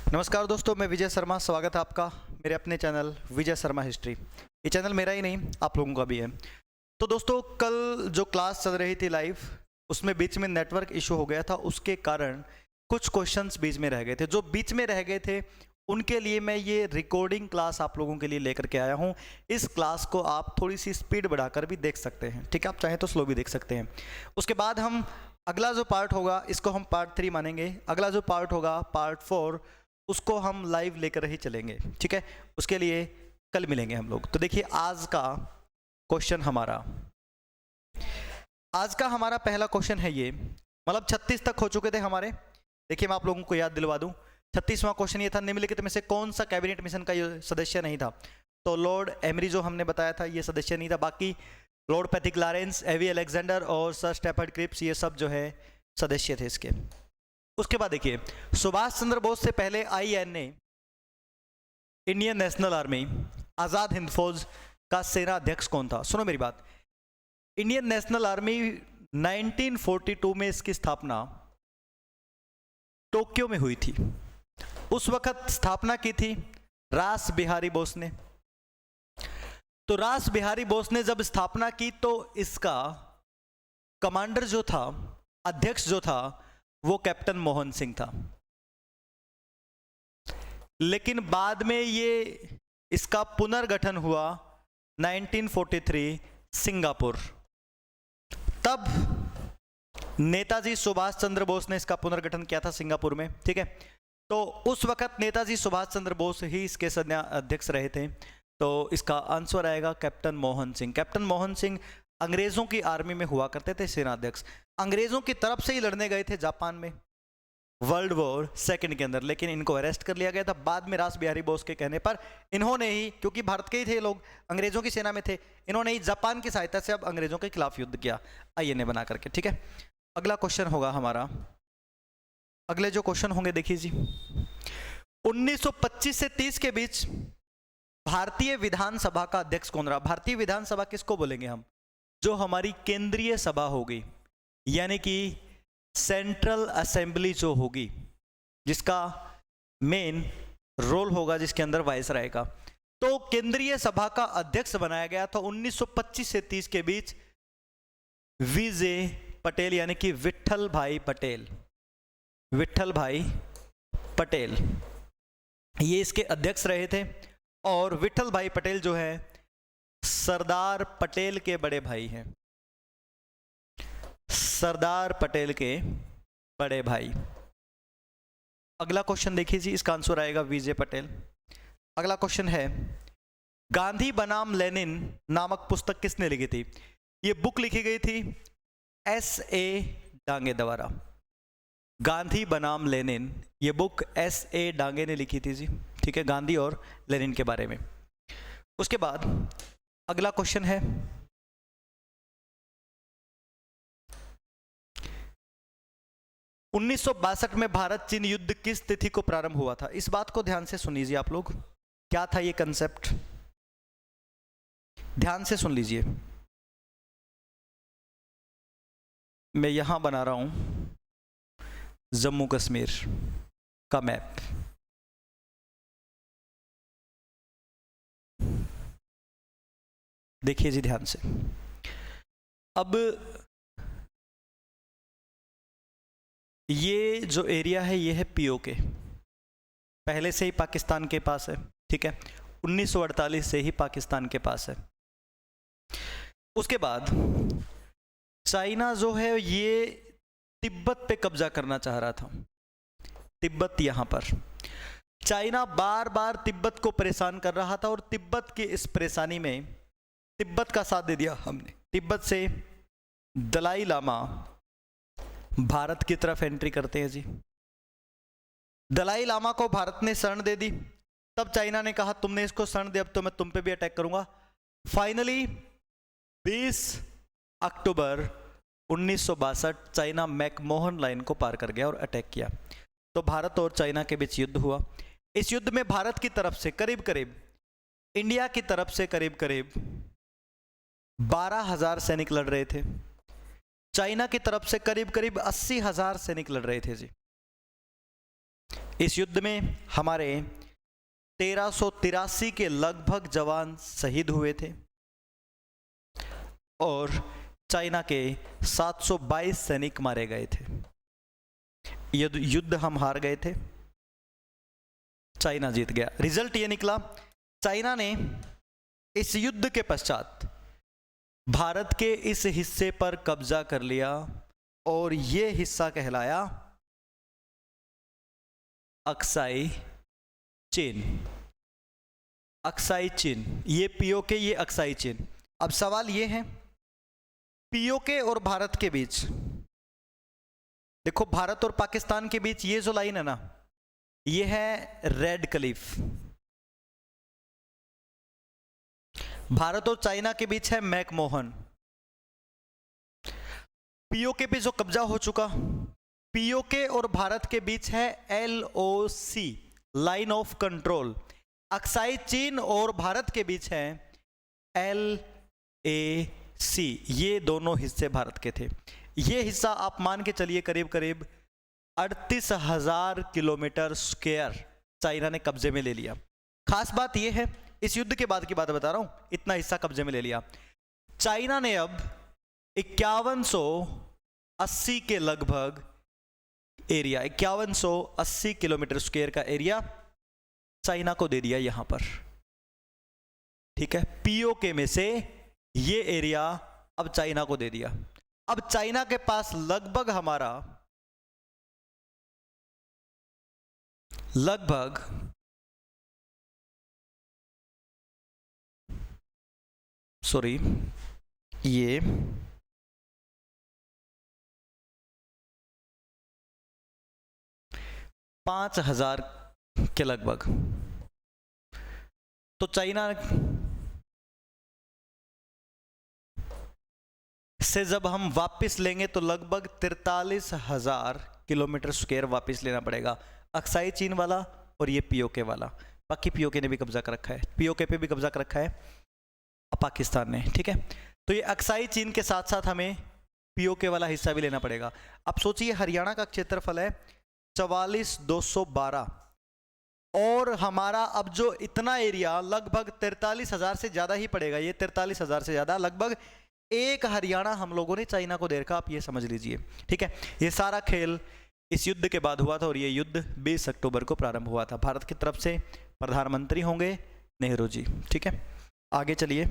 नमस्कार दोस्तों, मैं विजय शर्मा। स्वागत है आपका मेरे अपने चैनल विजय शर्मा हिस्ट्री। ये चैनल मेरा ही नहीं, आप लोगों का भी है। तो दोस्तों, कल जो क्लास चल रही थी लाइव, उसमें बीच में नेटवर्क इशू हो गया था। उसके कारण कुछ क्वेश्चंस बीच में रह गए थे। जो बीच में रह गए थे उनके लिए मैं ये रिकॉर्डिंग क्लास आप लोगों के लिए लेकर के आया हूँ। इस क्लास को आप थोड़ी सी स्पीड बढ़ाकर भी देख सकते हैं, ठीक है? आप चाहें तो स्लो भी देख सकते हैं। उसके बाद हम अगला जो पार्ट होगा इसको हम पार्ट 3 मानेंगे। अगला जो पार्ट होगा पार्ट 4, उसको हम लाइव लेकर ही चलेंगे, ठीक है? उसके लिए कल मिलेंगे हम लोग। तो देखिए, आज का हमारा पहला क्वेश्चन है ये, मतलब 36 तक हो चुके थे हमारे। देखिए, मैं आप लोगों को याद दिलवा दूं। 36वां क्वेश्चन ये था, निम्नलिखित में से कौन सा कैबिनेट मिशन का ये सदस्य नहीं था? तो लॉर्ड एमरी जो हमने बताया था ये सदस्य नहीं था। बाकी लॉर्ड पैथिक लॉरेंस, एवी अलेक्जेंडर और सर स्टैफर्ड क्रिप्स, ये सब जो है सदस्य थे इसके। उसके बाद देखिए, सुभाष चंद्र बोस से पहले INA, Indian national army, Azad Hind फौज का सेना अध्यक्ष कौन था? सुनो मेरी बात। इंडियन नेशनल आर्मी 1942 में इसकी स्थापना टोक्यो में हुई थी। उस वक्त स्थापना की थी रास बिहारी बोस ने। तो रास बिहारी बोस ने जब स्थापना की तो इसका कमांडर जो था, अध्यक्ष जो था, वो कैप्टन मोहन सिंह था। लेकिन बाद में ये इसका पुनर्गठन हुआ 1943 सिंगापुर। तब नेताजी सुभाष चंद्र बोस ने इसका पुनर्गठन किया था सिंगापुर में, ठीक है? तो उस वक्त नेताजी सुभाष चंद्र बोस ही इसके सेना अध्यक्ष रहे थे। तो इसका आंसर आएगा कैप्टन मोहन सिंह। कैप्टन मोहन सिंह अंग्रेजों की आर्मी में हुआ करते थे सेनाध्यक्ष। अंग्रेजों की तरफ से ही लड़ने गए थे जापान में वर्ल्ड वॉर सेकंड के अंदर, लेकिन इनको अरेस्ट कर लिया गया था। बाद में रास बिहारी बोस के कहने पर इन्होंने ही, क्योंकि भारत के ही थे लोग, अंग्रेजों की सेना में थे, इन्होंने ही जापान की सहायता से अब अंग्रेजों के खिलाफ युद्ध किया आईएनए बना करके, ठीक है? अगला क्वेश्चन होगा हमारा, अगले जो क्वेश्चन होंगे देखिए जी। 1925 से 30 के बीच भारतीय विधानसभा का अध्यक्ष कौन रहा? भारतीय विधानसभा किसको बोलेंगे हम? जो हमारी केंद्रीय सभा होगी, यानी कि सेंट्रल असेंबली जो होगी, जिसका मेन रोल होगा, जिसके अंदर वाइसराय का। तो केंद्रीय सभा का अध्यक्ष बनाया गया था 1925 से 30 के बीच वीजे पटेल, यानी कि विट्ठल भाई पटेल। विट्ठल भाई पटेल ये इसके अध्यक्ष रहे थे। और विट्ठल भाई पटेल जो है सरदार पटेल के बड़े भाई हैं। सरदार पटेल के बड़े भाई। अगला क्वेश्चन देखिए जी, इसका आंसर आएगा विजय पटेल। अगला क्वेश्चन है, गांधी बनाम लेनिन नामक पुस्तक किसने लिखी थी? ये बुक लिखी गई थी एस.ए. डांगे द्वारा। गांधी बनाम लेनिन, ये बुक एस.ए. डांगे ने लिखी थी जी, ठीक है? गांधी और लेनिन के बारे में। उसके बाद अगला क्वेश्चन है, उन्नीस में भारत चीन युद्ध किस तिथि को प्रारंभ हुआ था? इस बात को ध्यान से सुन लीजिए आप लोग। क्या था ये कंसेप्ट? ध्यान से सुन लीजिए। मैं यहां बना रहा हूं जम्मू कश्मीर का मैप। देखिए जी ध्यान से। अब ये जो एरिया है ये है पीओके, पहले से ही पाकिस्तान के पास है, ठीक है? 1948 से ही पाकिस्तान के पास है। उसके बाद चाइना जो है ये तिब्बत पे कब्जा करना चाह रहा था। तिब्बत यहां पर चाइना बार बार तिब्बत को परेशान कर रहा था, और तिब्बत की इस परेशानी में तिब्बत का साथ दे दिया हमने। तिब्बत से दलाई लामा भारत की तरफ एंट्री करते हैं जी। दलाई लामा को भारत ने शरण दे दी। तब चाइना ने कहा तुमने इसको शरण दे, अब तो मैं तुम पे भी अटैक करूंगा। फाइनली 20 अक्टूबर 1962 चाइना मैकमोहन लाइन को पार कर गया और अटैक किया। तो भारत और चाइना के बीच युद्ध हुआ। इस युद्ध में भारत की तरफ से करीब करीब, इंडिया की तरफ से करीब करीब 12,000 सैनिक लड़ रहे थे। चाइना की तरफ से करीब करीब 80,000 सैनिक लड़ रहे थे जी। इस युद्ध में हमारे 1383 के लगभग जवान शहीद हुए थे और चाइना के 722 सैनिक मारे गए थे। युद्ध हम हार गए थे, चाइना जीत गया। रिजल्ट ये निकला, चाइना ने इस युद्ध के पश्चात भारत के इस हिस्से पर कब्जा कर लिया और ये हिस्सा कहलाया अक्साई चीन। अक्साई चीन, ये पीओके, ये अक्साई चीन। अब सवाल ये है, पीओके और भारत के बीच, देखो भारत और पाकिस्तान के बीच ये जो लाइन है ना, ये है रेड क्लिफ। भारत और चाइना के बीच है मैकमोहन। पीओके पे जो कब्जा हो चुका, पीओके और भारत के बीच है LOC, line of control. Aksai चीन और भारत के बीच है LAC, ये दोनों हिस्से भारत के थे। ये हिस्सा आप मान के चलिए करीब करीब 38,000 किलोमीटर स्क्वायर चाइना ने कब्जे में ले लिया। खास बात यह है, इस युद्ध के बाद की बात बता रहा हूं, इतना हिस्सा कब्जे में ले लिया। चाइना ने अब 5180 के लगभग एरिया, 5180 किलोमीटर स्क्वायर का एरिया चाइना को दे दिया यहां पर। ठीक है, पीओके में से ये एरिया अब चाइना को दे दिया। अब चाइना के पास लगभग हमारा ये 5,000 के लगभग। तो चाइना से जब हम वापस लेंगे तो लगभग 43,000 किलोमीटर स्क्वायर वापस लेना पड़ेगा, अक्साई चीन वाला और ये पीओके वाला। बाकी पीओके ने भी कब्जा कर रखा है, पीओके पे भी कब्जा कर रखा है पाकिस्तान ने। ठीक है, तो ये अक्साई चीन के साथ साथ हमें पीओके वाला हिस्सा भी लेना पड़ेगा। अब सोचिए, हरियाणा का क्षेत्रफल है 44,212 और हमारा अब जो इतना एरिया लगभग 43,000 से ज़्यादा ही पड़ेगा। ये 43,000 से ज़्यादा, लगभग एक हरियाणा हम लोगों ने चाइना को दे रखा, आप ये समझ लीजिए। ठीक है, ये सारा खेल इस युद्ध के बाद हुआ था और ये युद्ध 20 अक्टूबर को प्रारंभ हुआ था। भारत की तरफ से प्रधानमंत्री होंगे नेहरू जी। ठीक है, आगे चलिए,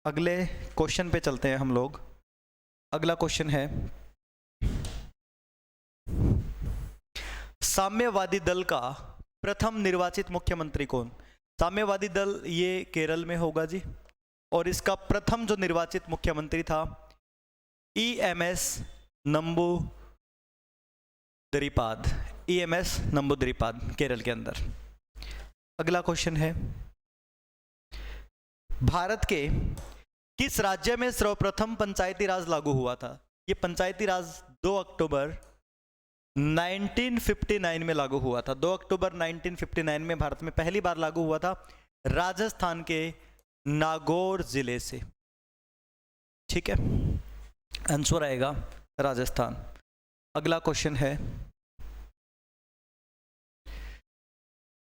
अगले क्वेश्चन पे चलते हैं हम लोग। अगला क्वेश्चन है, साम्यवादी दल का प्रथम निर्वाचित मुख्यमंत्री कौन? साम्यवादी दल ये केरल में होगा जी, और इसका प्रथम जो निर्वाचित मुख्यमंत्री था EMS नंबूदरीपाद, EMS नंबूदरीपाद, केरल के अंदर। अगला क्वेश्चन है, भारत के किस राज्य में सर्वप्रथम पंचायती राज लागू हुआ था? ये पंचायती राज 2 अक्टूबर 1959 में लागू हुआ था। 2 अक्टूबर 1959 में भारत में पहली बार लागू हुआ था, राजस्थान के नागौर जिले से। ठीक है, आंसर आएगा राजस्थान। अगला क्वेश्चन है,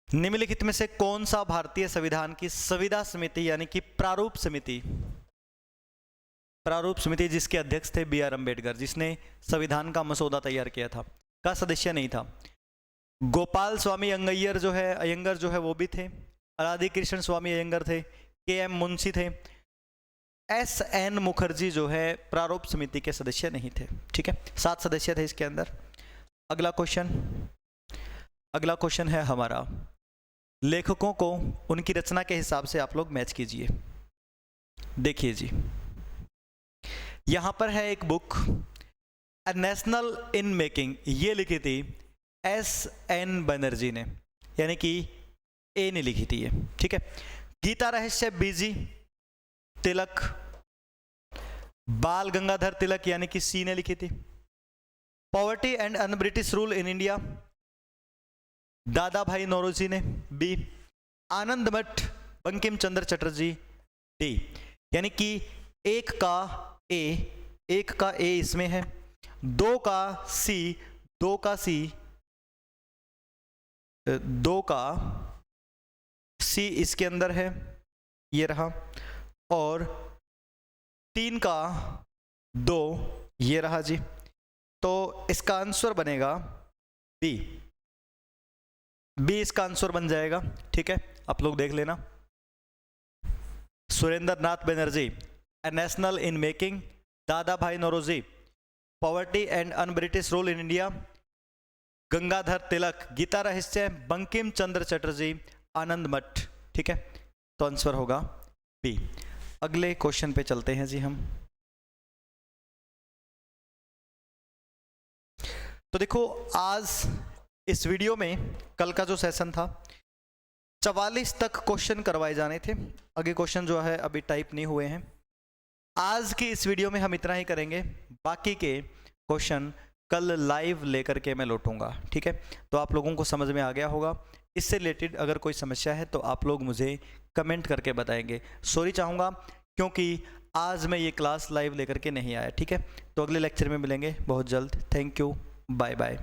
निम्नलिखित में से कौन सा भारतीय संविधान की संविदा समिति यानी कि प्रारूप समिति जिसके अध्यक्ष थे BR अम्बेडकर, जिसने संविधान का मसौदा तैयार किया था, का सदस्य नहीं था? गोपाल स्वामी अयंगर जो है वो भी थे, राधा कृष्ण स्वामी अयंगर थे, KM मुंशी थे, SN मुखर्जी जो है प्रारूप समिति के सदस्य नहीं थे। ठीक है, 7 सदस्य थे इसके अंदर। अगला क्वेश्चन है हमारा, लेखकों को उनकी रचना के हिसाब से आप लोग मैच कीजिए। देखिए जी, यहां पर है एक book, a national in making, ये लिखी थी SN बनर्जी ने, यानी कि ए ने लिखी थी ये। ठीक है, गीता रहस्य BG तिलक, बाल गंगाधर तिलक यानी कि C ने लिखी थी। Poverty and un British rule in India, दादा भाई नौरोजी ने, B। आनंद मठ बंकिम चंद्र चटर्जी, D। यानी कि एक का A इसमें है, 2 का C 2 का C इसके अंदर है, ये रहा, और 3 का 2 ये रहा जी। तो इसका आंसर बनेगा बी। बी इसका आंसर बन जाएगा। ठीक है, आप लोग देख लेना। Surendra Nath Banerjee, A national in making, Dadabhai Naoroji, poverty and un British rule in India, Gangadhar Tilak, Gita Rahasya, Bankim चंद्र चटर्जी, आनंद मठ। ठीक है, तो आंसर होगा बी। अगले क्वेश्चन पे चलते हैं जी हम। तो देखो, आज इस वीडियो में कल का जो सेशन था 44 तक क्वेश्चन करवाए जाने थे। आगे क्वेश्चन जो है अभी टाइप नहीं हुए हैं। आज की इस वीडियो में हम इतना ही करेंगे, बाकी के क्वेश्चन कल लाइव लेकर के मैं लौटूंगा। ठीक है, तो आप लोगों को समझ में आ गया होगा। इससे रिलेटेड अगर कोई समस्या है तो आप लोग मुझे कमेंट करके बताएंगे। सॉरी चाहूँगा क्योंकि आज मैं ये क्लास लाइव लेकर के नहीं आया। ठीक है, तो अगले लेक्चर में मिलेंगे बहुत जल्द। Thank you, bye bye.